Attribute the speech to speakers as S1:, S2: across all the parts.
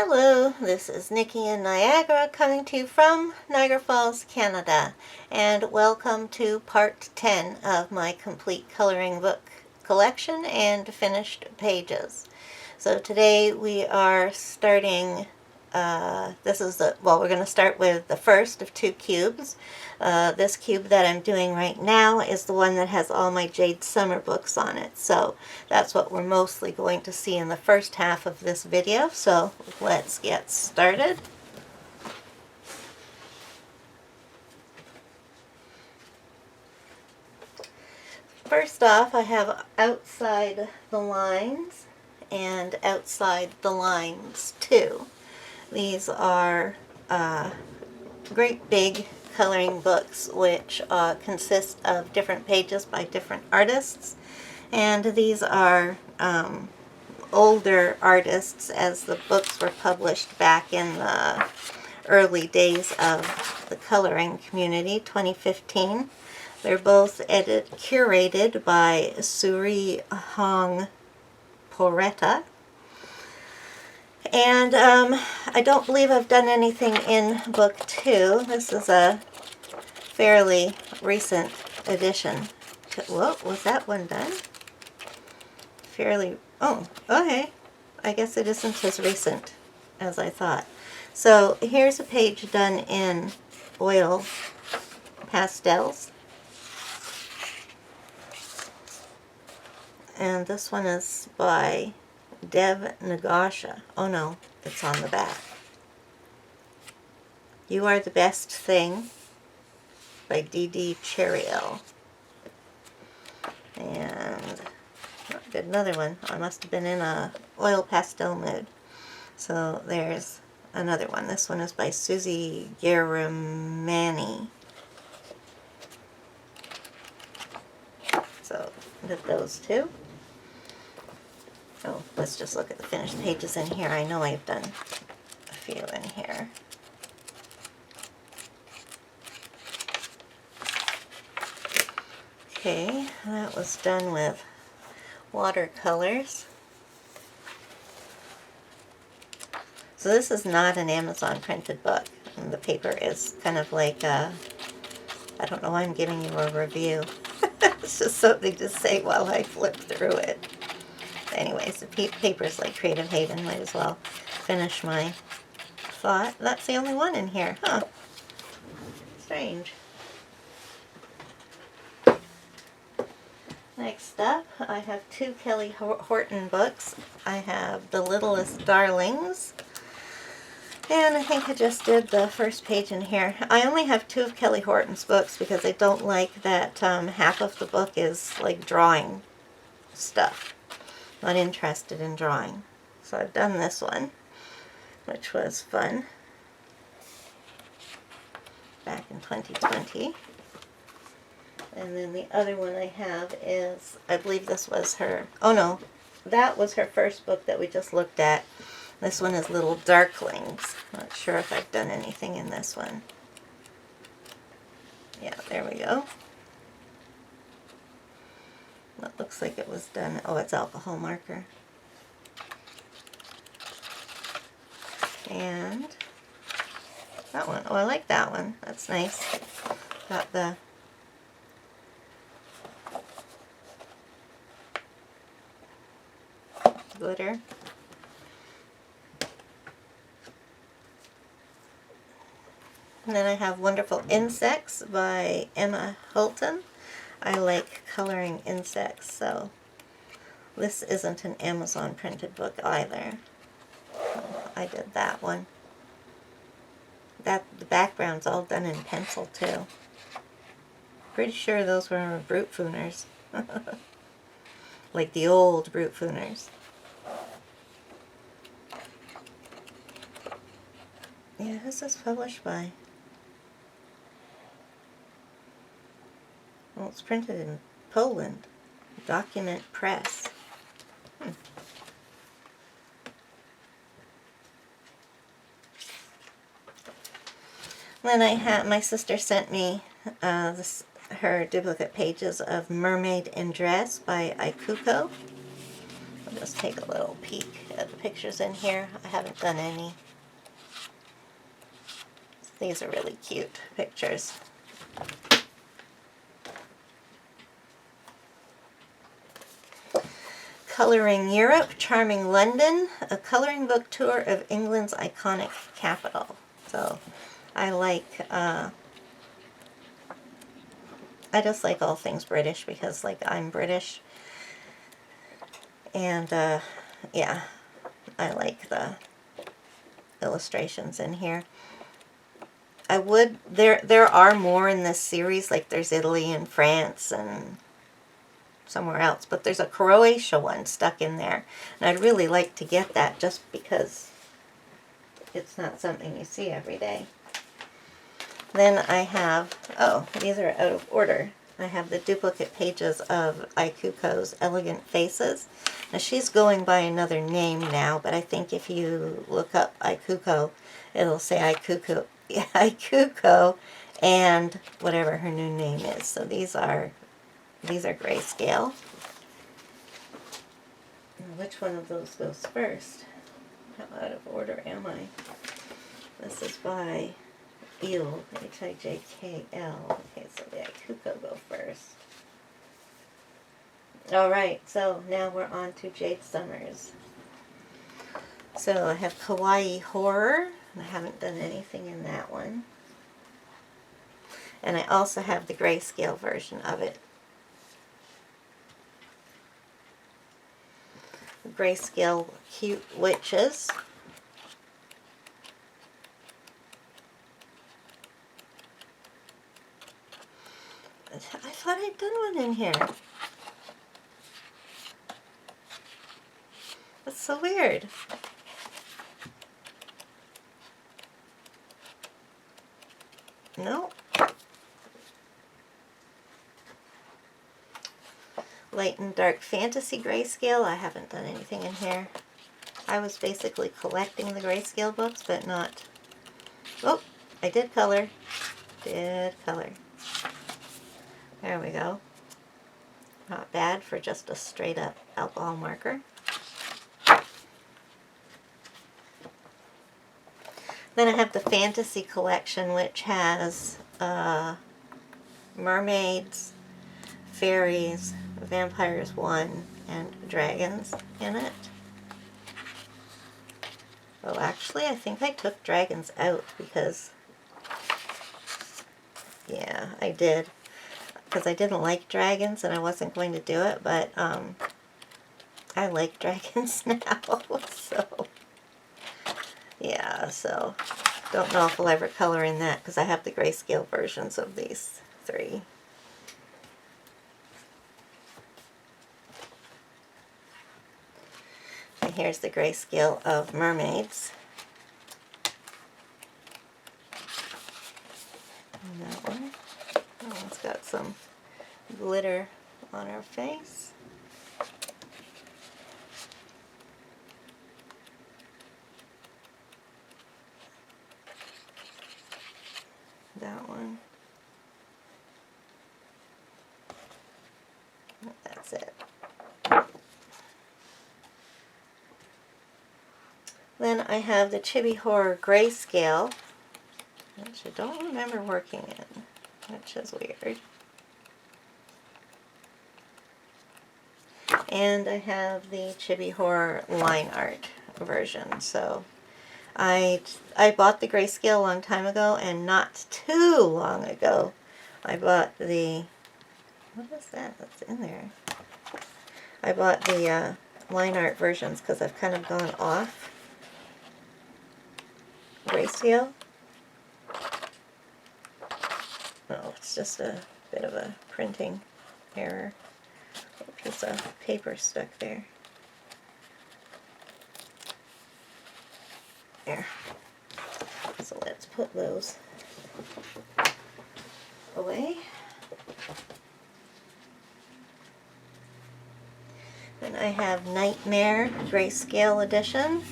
S1: Hello, this is Nikki in Niagara coming to you from Niagara Falls, Canada, and welcome to part 10 of my complete coloring book collection and finished pages. So today we are starting, we're going to start with the first of two cubes. This cube that I'm doing right now is the one that has all my Jade Summer books on it. So that's what we're mostly going to see in the first half of this video. So let's get started. First off, I have Outside the Lines and Outside the Lines 2. These are great big coloring books which consist of different pages by different artists, and these are older artists as the books were published back in the early days of the coloring community, 2015. They're both curated by Suri Hong Poretta. And I don't believe I've done anything in book 2. This is a fairly recent edition. Whoa, was that one done? Oh, okay. I guess it isn't as recent as I thought. So here's a page done in oil pastels. And this one is by Dev Nagasha. Oh no, it's on the back. You Are the Best Thing by D.D. Cheriel. And I did another one. I must have been in a oil pastel mood. So there's another one. This one is by Susie Garamani. So did those two. Oh, let's just look at the finished pages in here. I know I've done a few in here. Okay, that was done with watercolors. So this is not an Amazon printed book. And the paper is kind of like I don't know why I'm giving you a review. It's just something to say while I flip through it. Anyways, the paper is like Creative Haven. Might as well finish my thought. That's the only one in here, huh? Strange. Next up, I have two Kelly Horton books. I have The Littlest Darlings, and I think I just did the first page in here. I only have two of Kelly Horton's books because I don't like that half of the book is like drawing stuff. Not interested in drawing. So I've done this one, which was fun, back in 2020. And then the other one I have is, I believe this was her, oh no, that was her first book that we just looked at. This one is Little Darklings. Not sure if I've done anything in this one. Yeah, there we go. That looks like it was done. Oh, it's alcohol marker. And that one. Oh, I like that one. That's nice. Got the glitter. And then I have Wonderful Insects by Emma Hulton. I like coloring insects, so this isn't an Amazon printed book either. I did that one. The background's all done in pencil too. Pretty sure those were Brute Fooners. Like the old Brute Fooners. Yeah, who's this published by? Well, it's printed in Poland. Document Press. Then I had, my sister sent me her duplicate pages of Mermaid in Dress by Ikuko. I'll just take a little peek at at the pictures in here. I haven't done any. These are really cute pictures. Coloring Europe, Charming London, a coloring book tour of England's iconic capital. So I just like all things British because like I'm British. And yeah, I like the illustrations in here. There are more in this series, like there's Italy and France and somewhere else, but there's a Croatia one stuck in there, and I'd really like to get that just because it's not something you see every day. Then I have, oh, these are out of order. I have the duplicate pages of Ikuko's Elegant Faces. Now she's going by another name now, but I think if you look up Ikuko, it'll say Ikuko and whatever her new name is. So these are grayscale. Which one of those goes first? How out of order am I? This is by Eel, Hijkl. Okay, so the Ikuko go first. Alright, so now we're on to Jade Summers. So I have Kawaii Horror, and I haven't done anything in that one. And I also have the grayscale version of it. Grayscale Cute Witches. I thought I'd done one in here. That's so weird. No. Light and Dark Fantasy Grayscale. I haven't done anything in here. I was basically collecting the grayscale books, but not... Oh, I did color. Did color. There we go. Not bad for just a straight up alcohol marker. Then I have the Fantasy Collection, which has mermaids, fairies, vampires 1, and dragons in it. Oh, actually, I think I took dragons out because, yeah, I did. Because I didn't like dragons and I wasn't going to do it, but I like dragons now, so, yeah, so don't know if I'll ever color in that because I have the grayscale versions of these 3. And here's the grayscale of mermaids. And that one. That one's got some glitter on her face. That one. That's it. Then I have the Chibi Horror Grayscale, which I don't remember working in, which is weird. And I have the Chibi Horror line art version. So I bought the grayscale a long time ago, and not too long ago I bought the, what is that that's in there? I bought the line art versions because I've kind of gone off grayscale. Oh, it's just a bit of a printing error. A piece of paper stuck there. There. So let's put those away. Then I have Nightmare Grayscale Edition.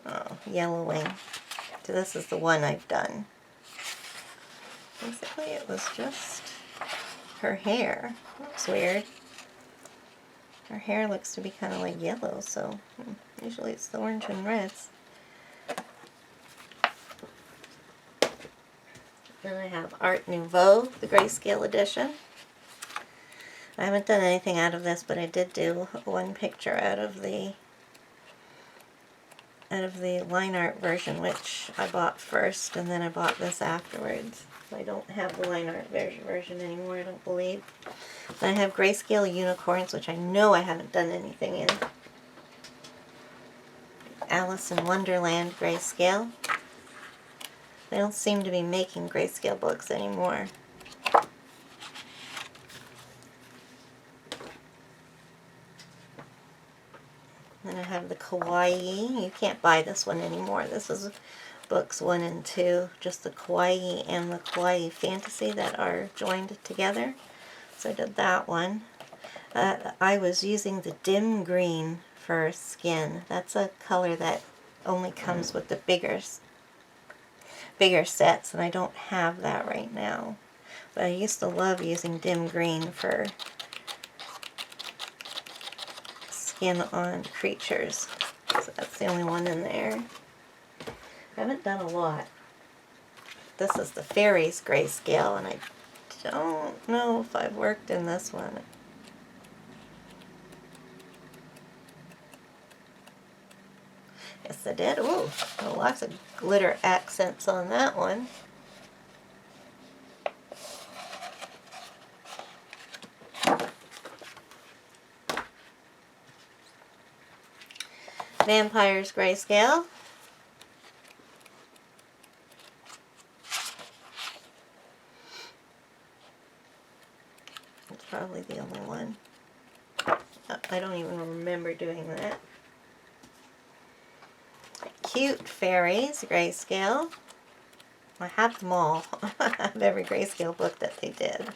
S1: Oh, yellowing. So this is the one I've done. Basically it was just her hair. That's weird. Her hair looks to be kind of like yellow, so usually it's the orange and reds. Then I have Art Nouveau, the grayscale edition. I haven't done anything out of this, but I did do one picture out of the line art version, which I bought first, and then I bought this afterwards. I don't have the line art version anymore, I don't believe. Then I have grayscale unicorns, which I know I haven't done anything in. Alice in Wonderland grayscale. They don't seem to be making grayscale books anymore. Then I have the Kawaii. You can't buy this one anymore. This is books 1 and 2, just the Kawaii and the Kawaii Fantasy that are joined together. So I did that one. I was using the dim green for skin. That's a color that only comes with the bigger sets, and I don't have that right now. But I used to love using dim green for skin on creatures. So that's the only one in there. I haven't done a lot. This is the Fairies grayscale, and I don't know if I've worked in this one. Yes, I did. Ooh, lots of glitter accents on that one. Vampires grayscale. It's probably the only one. I don't even remember doing that. Cute Fairies grayscale. I have them all. I have every grayscale book that they did.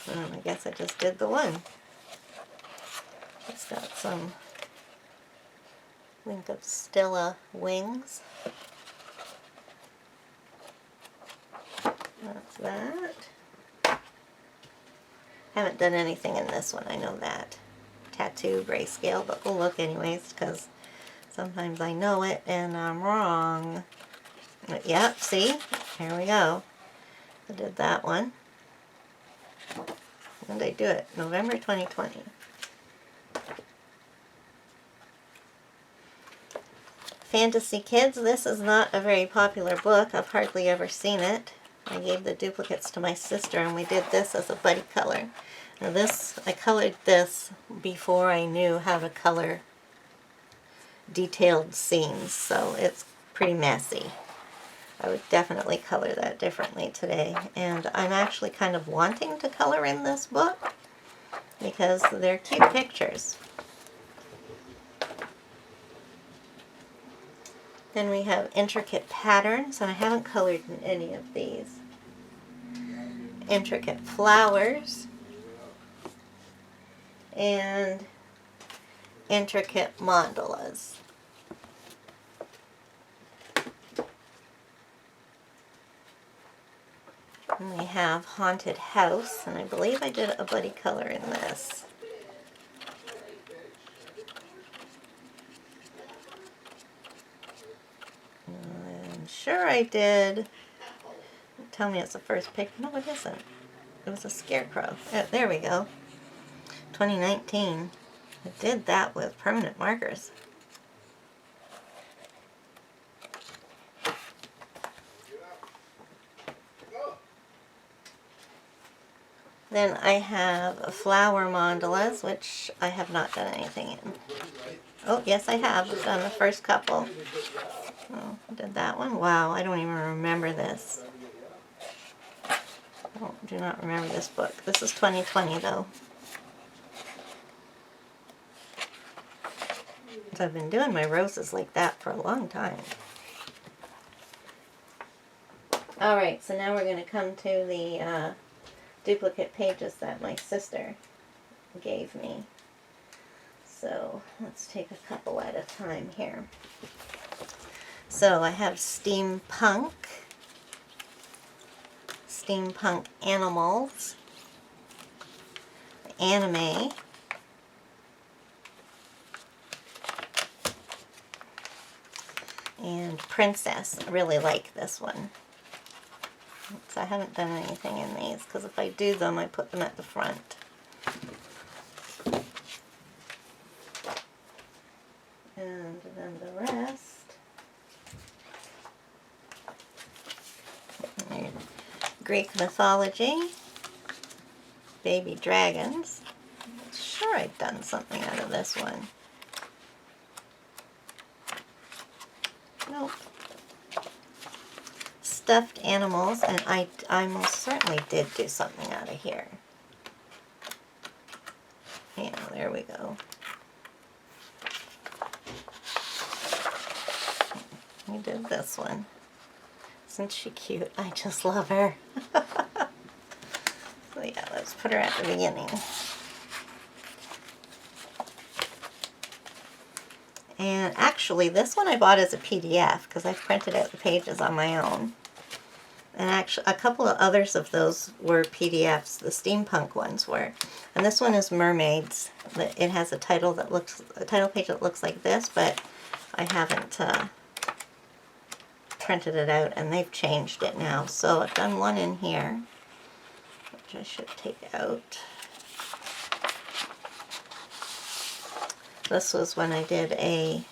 S1: I guess I just did the one. It's got some link of Stella wings. That's that. Haven't done anything in this one, I know that. Tattoo grayscale, but we'll look anyways because sometimes I know it and I'm wrong. Yep, see? Here we go. I did that one. When did I do it? November 2020. Fantasy Kids. This is not a very popular book. I've hardly ever seen it. I gave the duplicates to my sister and we did this as a buddy color. Now this, I colored this before I knew how to color detailed scenes, so it's pretty messy. I would definitely color that differently today. And I'm actually kind of wanting to color in this book because they're cute pictures. Then we have intricate patterns, and I haven't colored in any of these. Intricate flowers and intricate mandalas. And we have Haunted House, and I believe I did a buddy color in this. I'm sure I did. Tell me it's the first pic. No, it isn't. It was a scarecrow. There we go. 2019. I did that with permanent markers. Then I have flower mandalas, which I have not done anything in. Oh, yes I have. I've done the first couple. Oh, I did that one. Wow, I don't even remember this. I do not remember this book. This is 2020 though. So I've been doing my roses like that for a long time. Alright, so now we're going to come to the duplicate pages that my sister gave me. So let's take a couple at a time here. So I have Steampunk, steampunk animals, anime, and princess. I really like this one. So I haven't done anything in these because if I do them, I put them at the front. And then the rest. Greek mythology, baby dragons. I'm sure I've done something out of this one. Nope. Stuffed animals, and I most certainly did do something out of here. Yeah, there we go. We did this one. Isn't she cute? I just love her. So yeah, let's put her at the beginning. And actually, this one I bought as a PDF because I printed out the pages on my own. And actually, a couple of others of those were PDFs. The steampunk ones were. And this one is mermaids. It has a title page that looks like this, but I haven't printed it out, and they've changed it now. So I've done one in here, which I should take out. This was when I did a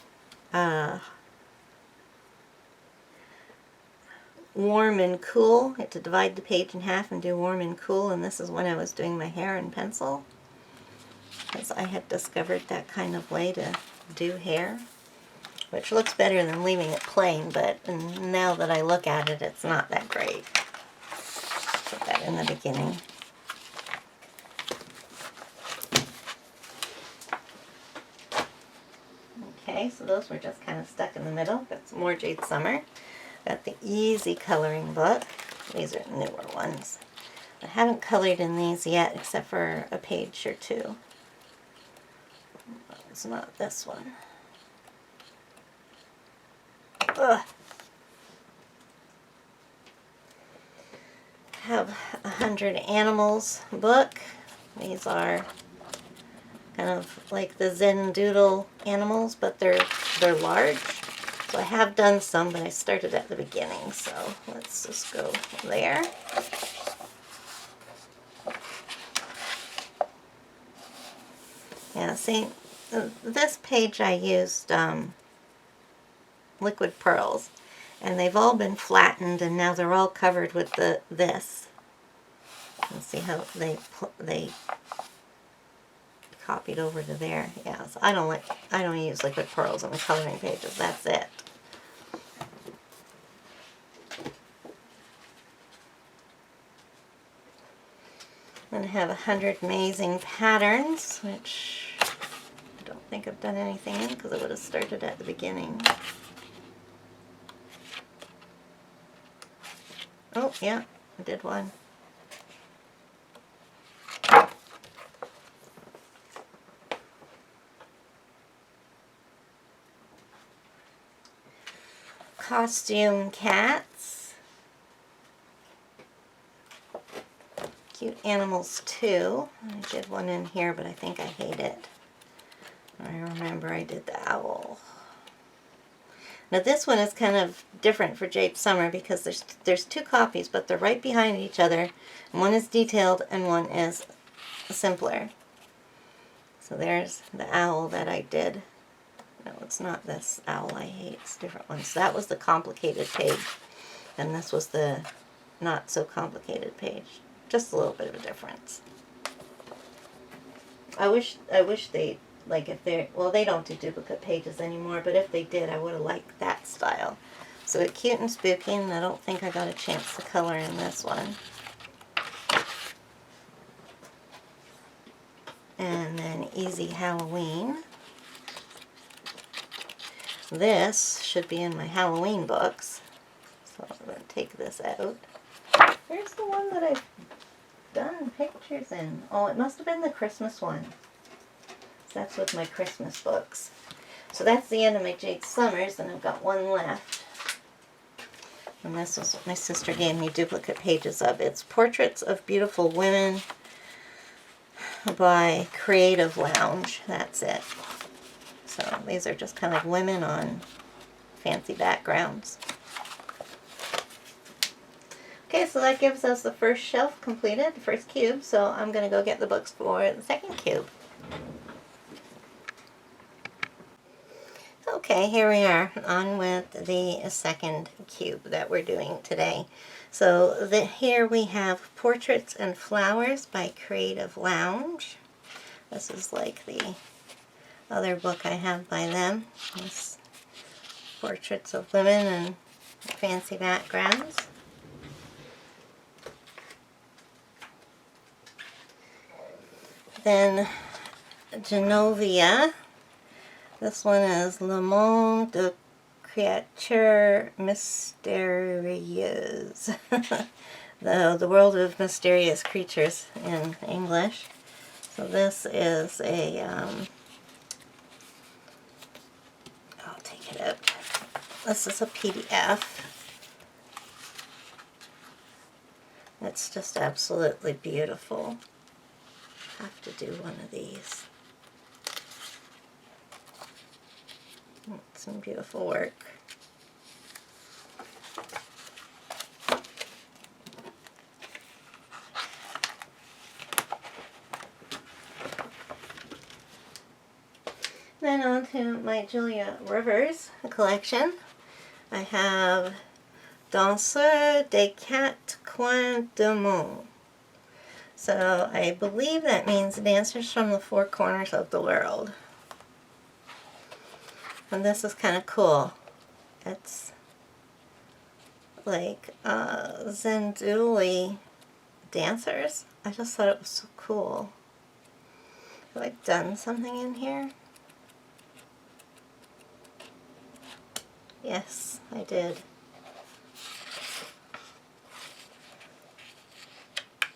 S1: warm and cool. I had to divide the page in half and do warm and cool, and this is when I was doing my hair in pencil, because I had discovered that kind of way to do hair, which looks better than leaving it plain, but now that I look at it, it's not that great. Put that in the beginning. Okay, so those were just kind of stuck in the middle. Got some more Jade Summer. Got the Easy Coloring book. These are newer ones. I haven't colored in these yet, except for a page or two. It's not this one. Ugh. Have 100 Animals book. These are kind of like the Zen Doodle animals, but they're large. So I have done some, but I started at the beginning, so let's just go there. Yeah, see, this page I used liquid pearls, and they've all been flattened, and now they're all covered with this. And see how they copied over to there. Yeah, so I don't use liquid pearls on the coloring pages. That's it. Then I have 100 Amazing Patterns, which I don't think I've done anything in because I would have started at the beginning. Oh, yeah, I did one. Costume cats. Cute Animals 2. I did one in here, but I think I hate it. I remember I did the owl. Now this one is kind of different for Jade Summer because there's two copies, but they're right behind each other. And one is detailed and one is simpler. So there's the owl that I did. No, it's not this owl I hate. It's a different one. So that was the complicated page, and this was the not so complicated page. Just a little bit of a difference. I wish they, like, if they're, well, they don't do duplicate pages anymore, but if they did, I would have liked that style. So at Cute and Spooky, and I don't think I got a chance to color in this one. And then Easy Halloween. This should be in my Halloween books. So I'm going to take this out. Where's the one that I've done pictures in? Oh, it must have been the Christmas one. So that's with my Christmas books. So that's the end of my Jade Summers, and I've got one left. And this is what my sister gave me duplicate pages of. It's Portraits of Beautiful Women by Creative Lounge. That's it. So these are just kind of women on fancy backgrounds. Okay, so that gives us the first shelf completed, the first cube. So I'm going to go get the books for the second cube. Okay, here we are on with the second cube that we're doing today. So here we have Portraits and Flowers by Creative Lounge. This is like the other book I have by them. This Portraits of Women in Fancy Backgrounds. Then Genovia. This one is Le Monde de Créatures Mystérieuses. the World of Mysterious Creatures in English. So this is a, I'll take it out. This is a PDF. It's just absolutely beautiful. I have to do one of these. Some beautiful work. Then on to my Julia Rivers collection. I have Danseurs des Quatre Coins du Monde. So I believe that means dancers from the four corners of the world. And this is kind of cool. It's like Zen-doodly dancers. I just thought it was so cool. Have I done something in here? Yes, I did.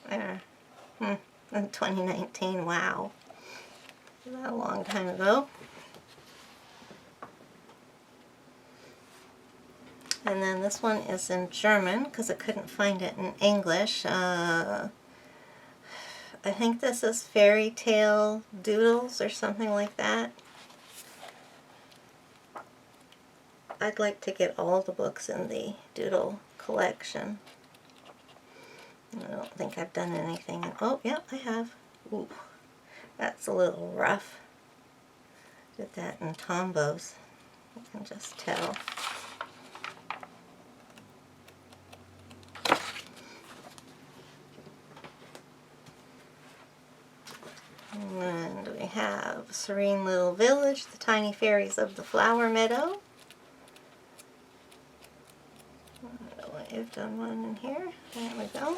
S1: There. In 2019, wow. That a long time ago. And then this one is in German because I couldn't find it in English. I think this is Fairy Tale Doodles or something like that. I'd like to get all the books in the Doodle collection. I don't think I've done anything. Oh, yeah, I have. Ooh, that's a little rough. Did that in Tombows. I can just tell. And we have Serene Little Village, The Tiny Fairies of the Flower Meadow. I've done one in here. There we go.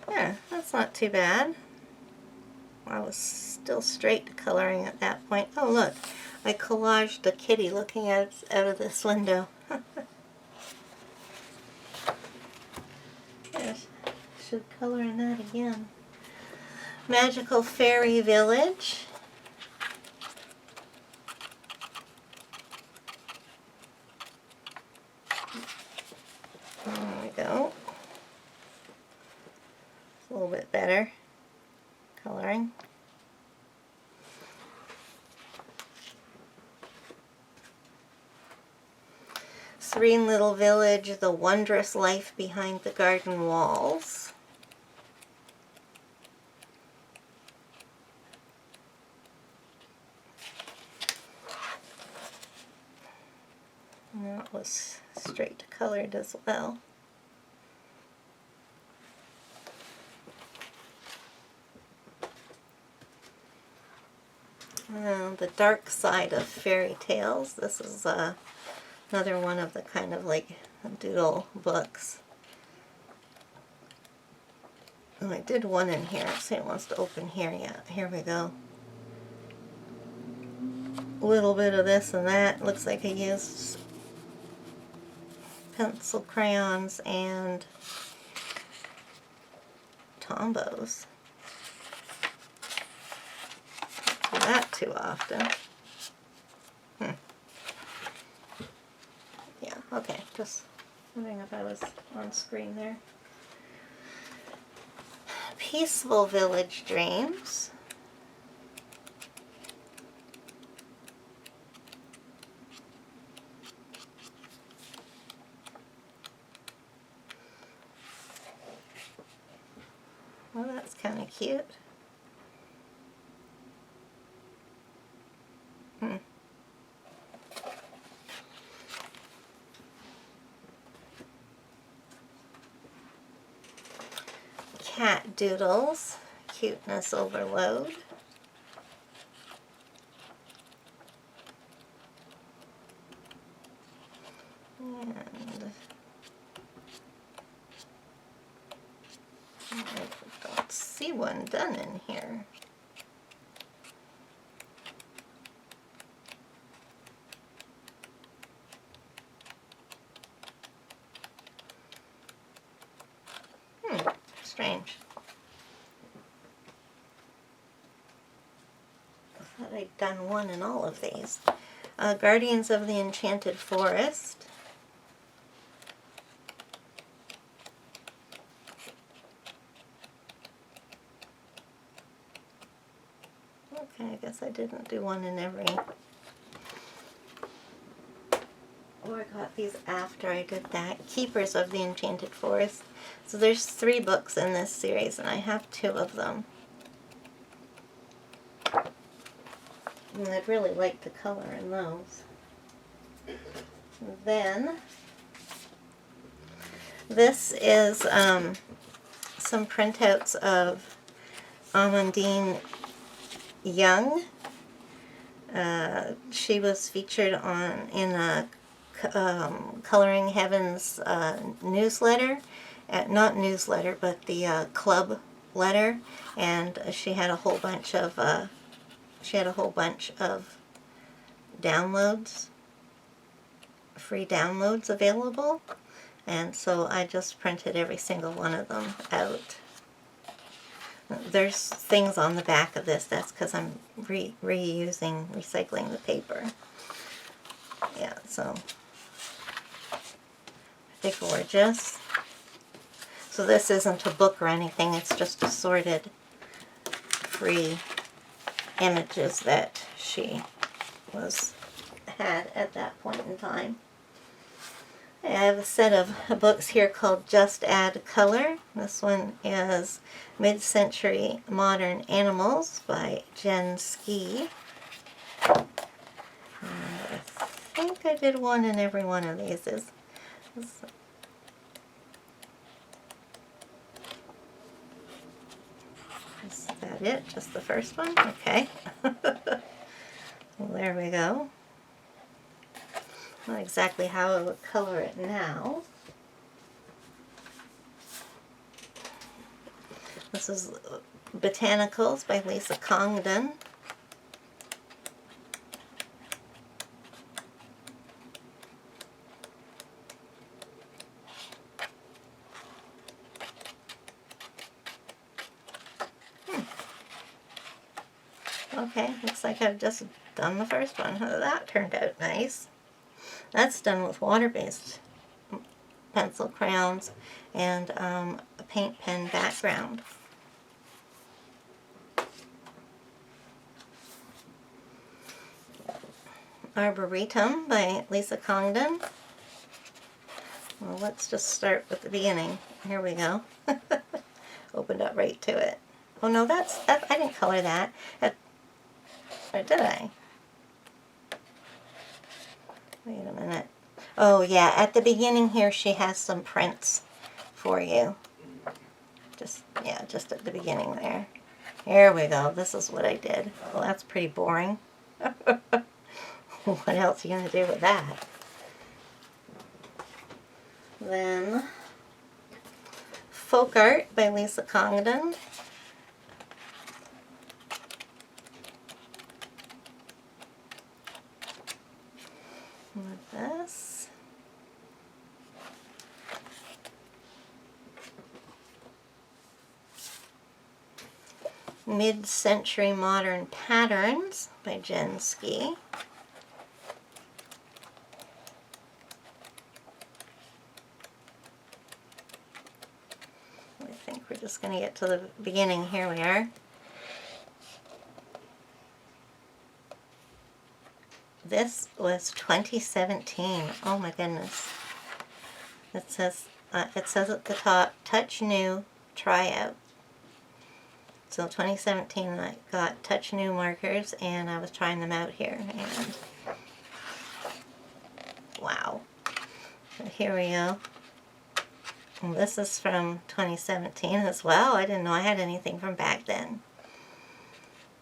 S1: Yeah, that's not too bad. I was still straight coloring at that point. Oh look, I collaged a kitty looking out of this window. Yes, should color in that again. Magical Fairy Village. There we go. It's a little bit better coloring. Serene Little Village, The Wondrous Life Behind the Garden Walls. And that was straight colored as well. The Dark Side of Fairy Tales. This is another one of the kind of like doodle books. Oh, I did one in here. Let's see, it wants to open here. Yeah, here we go. A little bit of this and that. Looks like I used pencil crayons and Tombows. Don't do that too often. Yeah. Okay, just wondering if I was on screen there. Peaceful Village Dreams. Well, that's kind of cute. Cat Doodles, Cuteness Overload. And I don't see one done in here. Strange. I thought I'd done one in all of these. Guardians of the Enchanted Forest. Okay, I guess I didn't do one in every... Or I got these after I did that. Keepers of the Enchanted Forest. So there's 3 books in this series, and I have 2 of them. And I'd really like to color in those. Then, this is some printouts of Amandine Young. She was featured in a Coloring Heavens newsletter. Not newsletter, but the club letter. And she had a whole bunch of downloads, free downloads available, and so I just printed every single one of them out. There's things on the back of this. That's because I'm recycling the paper. Yeah, so they're gorgeous. So this isn't a book or anything. It's just assorted free images that she had at that point in time. I have a set of books here called Just Add Color. This one is Mid-Century Modern Animals by Jen Ski. And I think I did one in every one of these. Is that it? Just the first one? Okay. Well, there we go. Not exactly how I would color it now. This is Botanicals by Lisa Congdon. Okay, looks like I've just done the first one. That turned out nice. That's done with water-based pencil crayons and a paint pen background. Arboretum by Lisa Congdon. Well, let's just start with the beginning. Here we go. Opened up right to it. Oh no, I didn't color that. Or did I? Wait a minute. Oh yeah, at the beginning here she has some prints for you. Just at the beginning there. Here we go. This is what I did. Well, that's pretty boring. What else are you going to do with that? Then Folk Art by Lisa Congdon. With this. Mid-Century Modern Patterns by Jen Ski. We're just going to get to the beginning. Here we are. This was 2017. Oh my goodness. It says at the top, touch new, try out. So 2017 I got touch new markers and I was trying them out here, and wow. So here we go. And this is from 2017 as well. I didn't know I had anything from back then.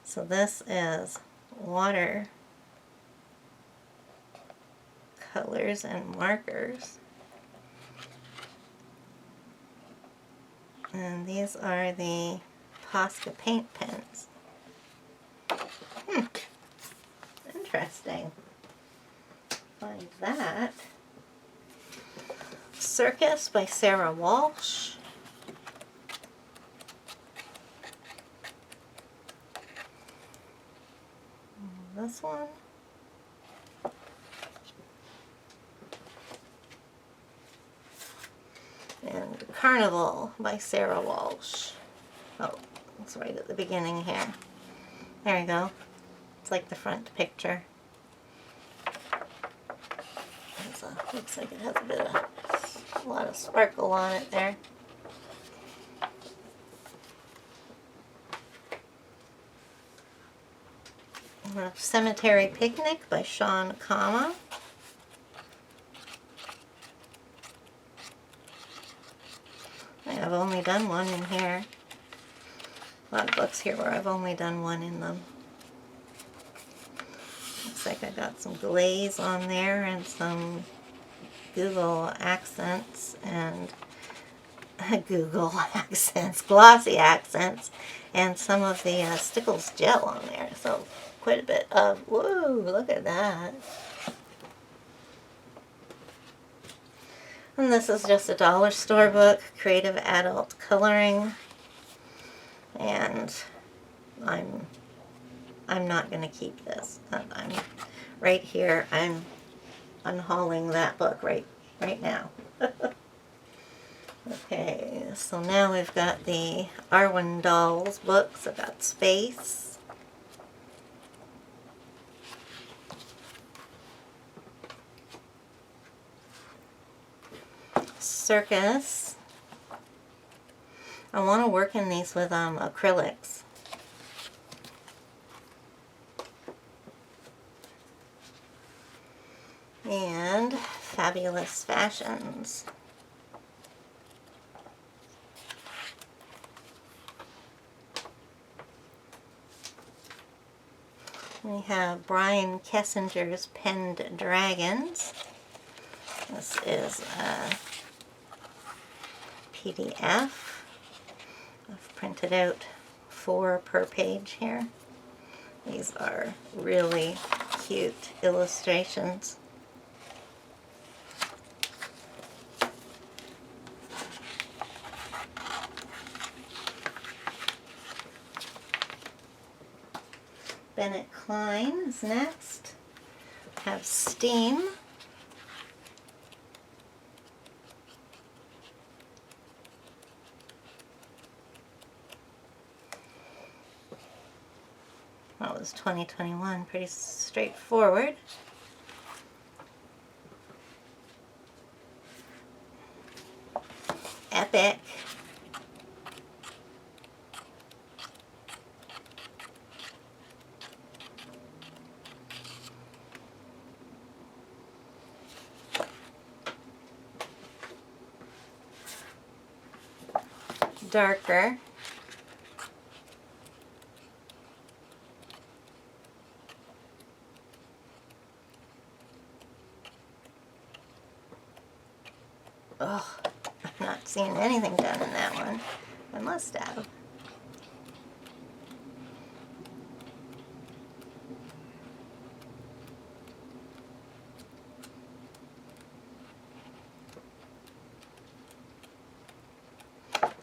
S1: So this is water colors and markers. And these are the Posca paint pens. Interesting. Find that. Circus by Sarah Walsh. This one. And Carnival by Sarah Walsh. Oh, it's right at the beginning here. There we go. It's like the front picture. Looks like it has a lot of sparkle on it there. Cemetery Picnic by Sean Kama. I've only done one in here. A lot of books here where I've only done one in them. Looks like I got some glaze on there and some Google accents and glossy accents, and some of the Stickles gel on there. So quite a bit of, whoa, look at that. And this is just a dollar store book, Creative Adult Coloring. And I'm not going to keep this. I'm right here. I'm unhauling that book right now. Okay, so now we've got the Arwen Dolls books about space. Circus. I want to work in these with acrylics. And Fabulous Fashions. We have Brian Kessinger's Penned Dragons. This is a PDF. I've printed out 4 per page here. These are really cute illustrations. Bennett Klein is next. We have Steam. That was 2021, pretty straightforward. Epic. Darker. Oh, I've not seen anything done in that one. I must have.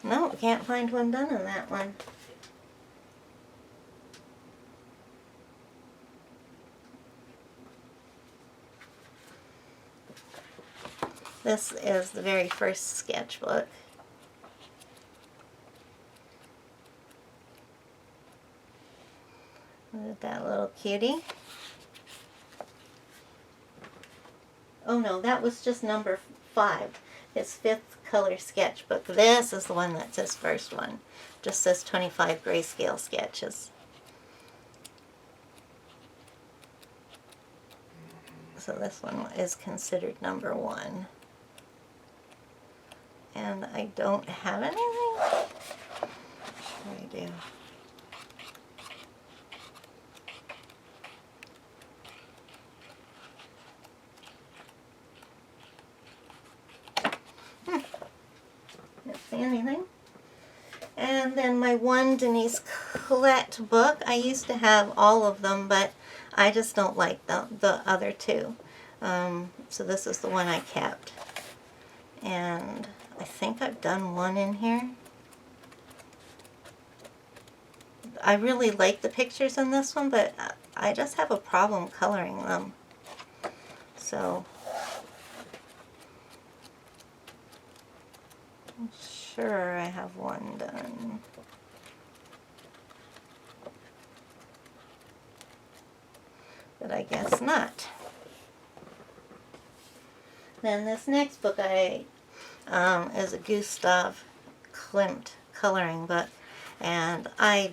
S1: No, can't find one done in that one. This is the very first sketchbook. Look at that little cutie. Oh no, that was just number 5. His 5th color sketchbook. This is the one that's his first one. Just says 25 grayscale sketches. So this one is considered number 1. And I don't have anything. I do. Don't see anything. And then my one Denise Collette book. I used to have all of them, but I just don't like the other two. So this is the one I kept. And I think I've done one in here. I really like the pictures in this one, but I just have a problem coloring them. So I'm sure I have one done. But I guess not. Then this next book is a Gustav Klimt coloring book, and I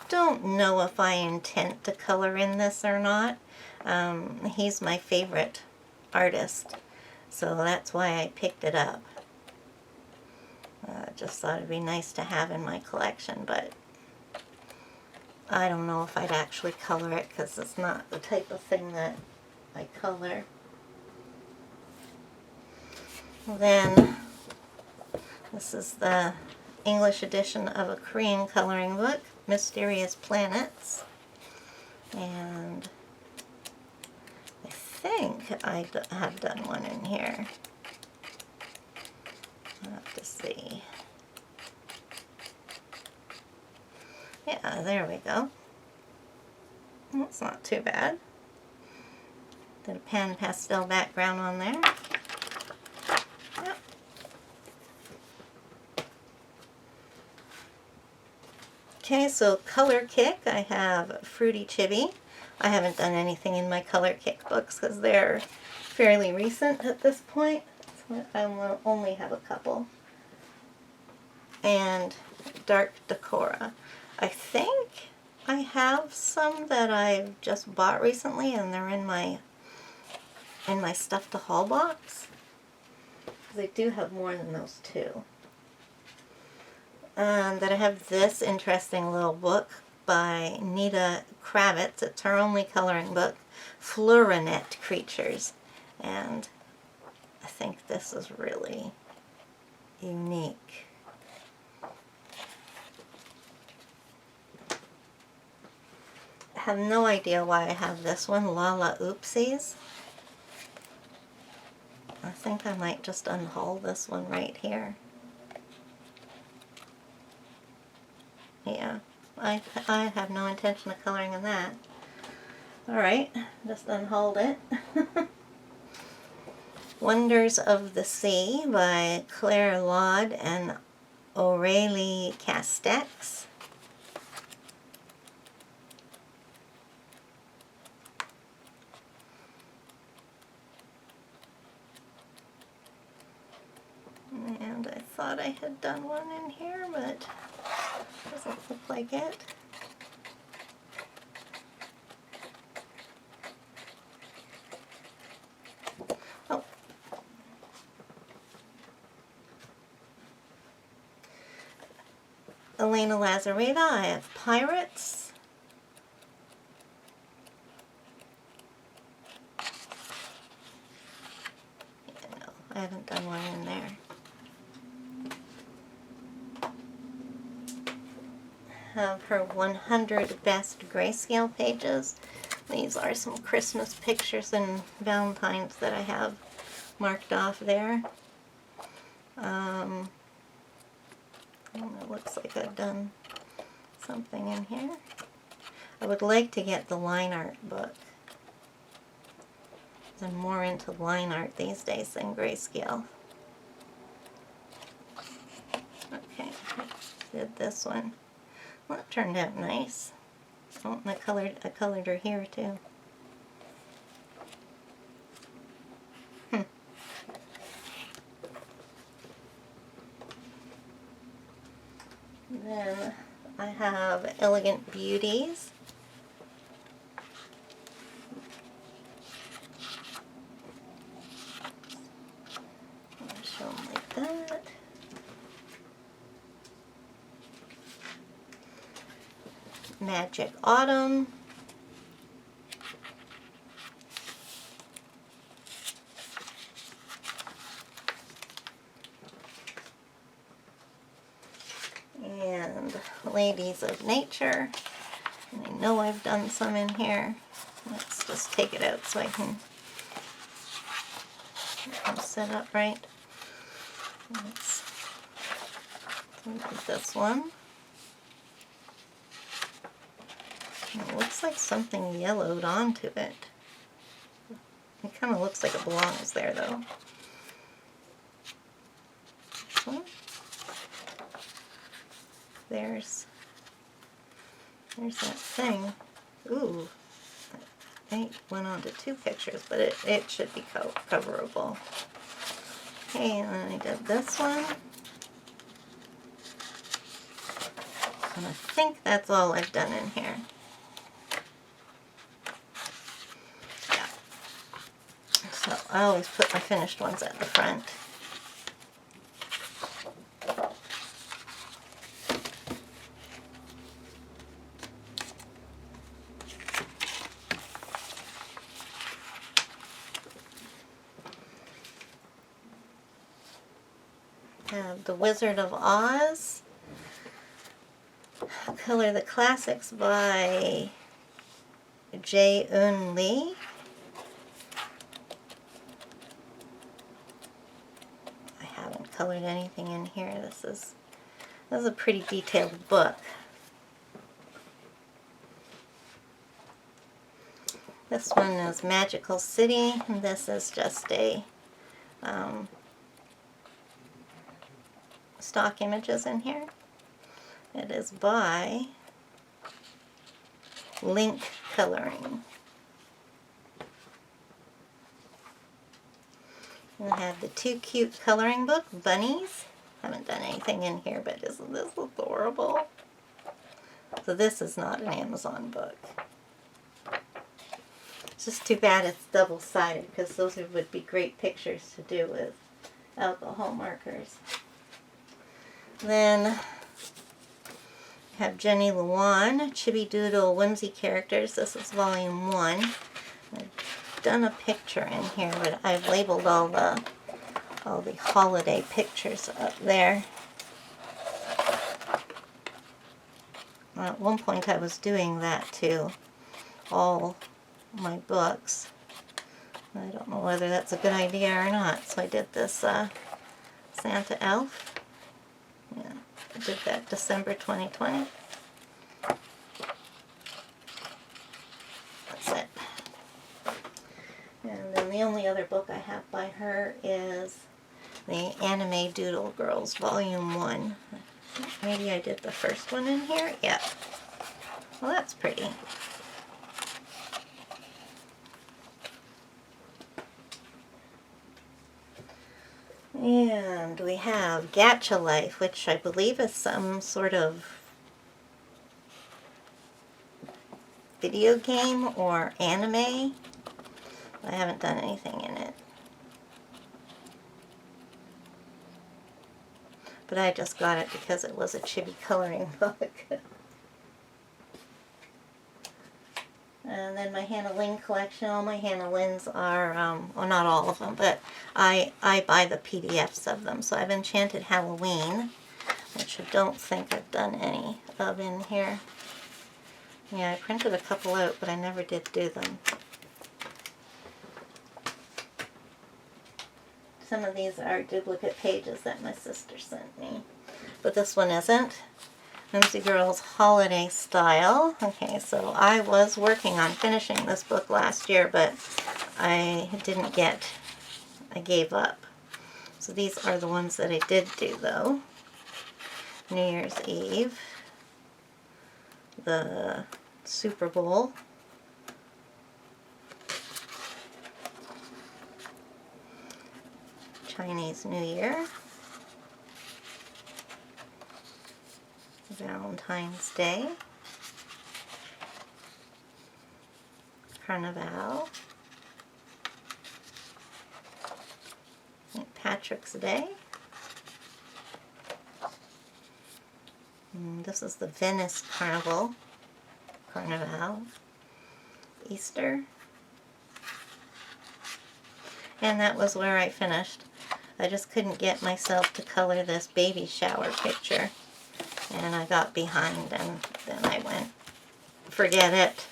S1: don't know if I intend to color in this or not. He's my favorite artist, so that's why I picked it up. Just thought it'd be nice to have in my collection, but I don't know if I'd actually color it because it's not the type of thing that I color. Then this is the English edition of a Korean coloring book, Mysterious Planets. And I think I have done one in here. I'll have to see. Yeah, there we go. That's not too bad. Did a pan pastel background on there. Yep. Okay, so Color Kick, I have Fruity Chibi. I haven't done anything in my Color Kick books because they're fairly recent at this point. So I will only have a couple. And Dark Decora. I think I have some that I've just bought recently, and they're in my stuff to haul box. Because I do have more than those two. Then I have this interesting little book by Nita Kravitz. It's her only coloring book, Florinet Creatures. And I think this is really unique. I have no idea why I have this one, Lala Oopsies. I think I might just unhaul this one right here. Yeah, I have no intention of coloring in that. Alright, just unhauled it. Wonders of the Sea by Claire Laude and Aurélie Castex. And I thought I had done one in here, but doesn't look like it. Oh. Elena Lazareva, I have Pirates. Yeah, no, I haven't done one in there. Have her 100 best grayscale pages. These are some Christmas pictures and Valentine's that I have marked off there. It looks like I've done something in here. I would like to get the line art book. I'm more into line art these days than grayscale. Okay, did this one. Well, that turned out nice. Oh, and I colored her here too. Then I have Elegant Beauties. I'll show them like that. Magic Autumn. And Ladies of Nature. And I know I've done some in here. Let's just take it out so I can set up right. Let's look at this one. It looks like something yellowed onto it. It kind of looks like it belongs there though. This one. There's that thing. Ooh, it went on to 2 pictures, but it should be coverable. Okay, and then I did this one. And I think that's all I've done in here. Yeah. So I always put my finished ones at the front. Have The Wizard of Oz. Color the Classics by Jae-eun Lee. I haven't colored anything in here. This is a pretty detailed book. This one is Magical City, and this is just a stock images in here. It is by Link Coloring. We have the Too Cute coloring book, Bunnies. Haven't done anything in here, but isn't this adorable? So this is not an Amazon book. It's just too bad it's double-sided, because those would be great pictures to do with alcohol markers. Then we have Jenny Luan, Chibi Doodle Whimsy Characters. This is volume 1. I've done a picture in here, but I've labeled all the holiday pictures up there. At one point I was doing that to all my books. I don't know whether that's a good idea or not. So I did this Santa Elf. Yeah, I did that December 2020. That's it. And then the only other book I have by her is the Anime Doodle Girls Volume 1. Maybe I did the first one in here? Yeah. Well, that's pretty. And we have Gacha Life, which I believe is some sort of video game or anime. I haven't done anything in it. But I just got it because it was a chibi coloring book. And then my Hannah Lynn collection. All my Hannah Lynns are, well, not all of them, but I buy the PDFs of them. So I've Enchanted Halloween, which I don't think I've done any of in here. Yeah, I printed a couple out, but I never did do them. Some of these are duplicate pages that my sister sent me, but this one isn't. Whimsy Girls Holiday Style. Okay, so I was working on finishing this book last year, but I gave up. So these are the ones that I did do though. New Year's Eve. The Super Bowl. Chinese New Year. Valentine's Day. Carnival. St. Patrick's Day. And this is the Venice Carnival. Easter. And that was where I finished. I just couldn't get myself to color this baby shower picture. And I got behind, and then I went, forget it.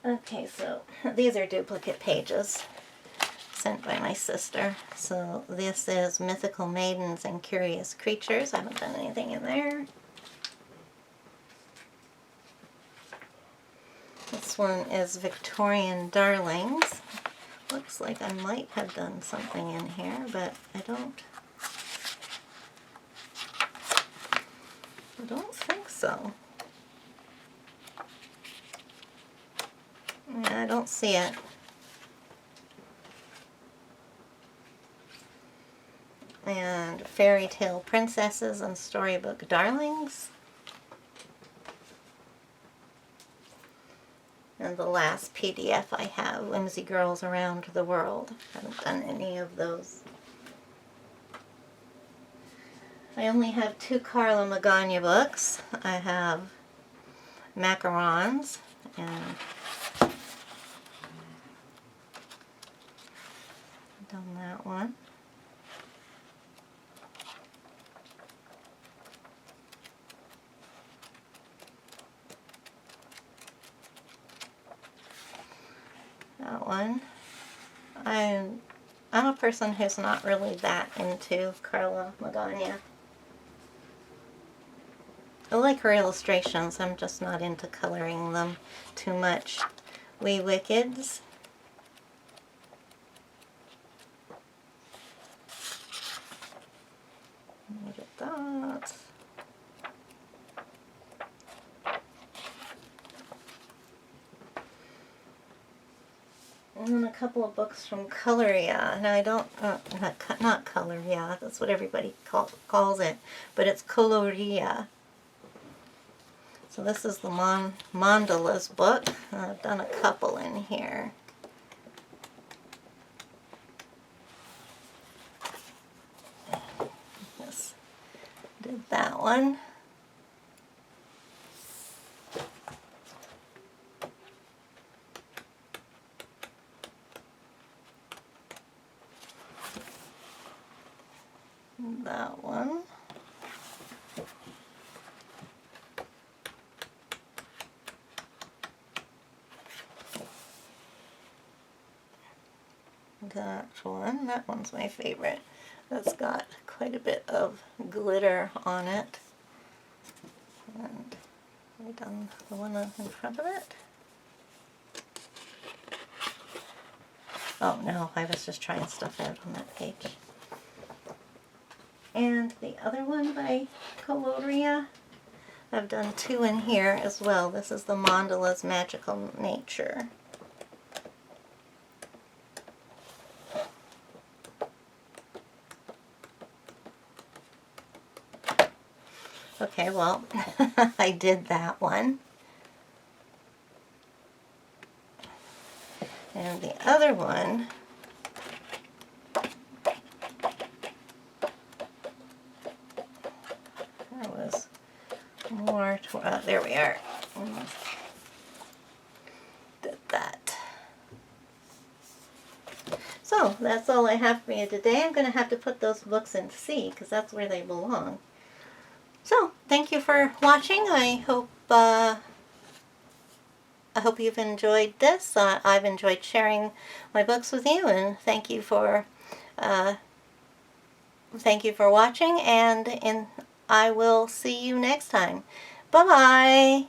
S1: Okay, so these are duplicate pages sent by my sister. So this is Mythical Maidens and Curious Creatures. I haven't done anything in there. This one is Victorian Darlings. Looks like I might have done something in here, but I don't think so. Yeah, I don't see it. And Fairy Tale Princesses and Storybook Darlings. And the last PDF I have, Whimsy Girls Around the World. Haven't done any of those. I only have 2 Carla Magana books. I have Macarons and done that one. That one. I'm a person who's not really that into Carla Magana. I like her illustrations, I'm just not into coloring them too much. Wee Wickeds. Look at that. And then a couple of books from Coloria. Now I don't, not Coloria, that's what everybody calls it, but it's Coloria. So this is the Mandalas book. I've done a couple in here. Yes, did that one. That one. That one. That one's my favorite. That's got quite a bit of glitter on it. And I've done the one in front of it. Oh no, I was just trying stuff out on that page. And the other one by Coloria, I've done 2 in here as well. This is the Mandala's Magical Nature. Okay, well, I did that one. And the other one, there was more, there we are. Did that. So, that's all I have for you today. I'm going to have to put those books in C, because that's where they belong. So, thank you for watching. I hope you've enjoyed this. I've enjoyed sharing my books with you, and thank you for watching, and I will see you next time. Bye-bye!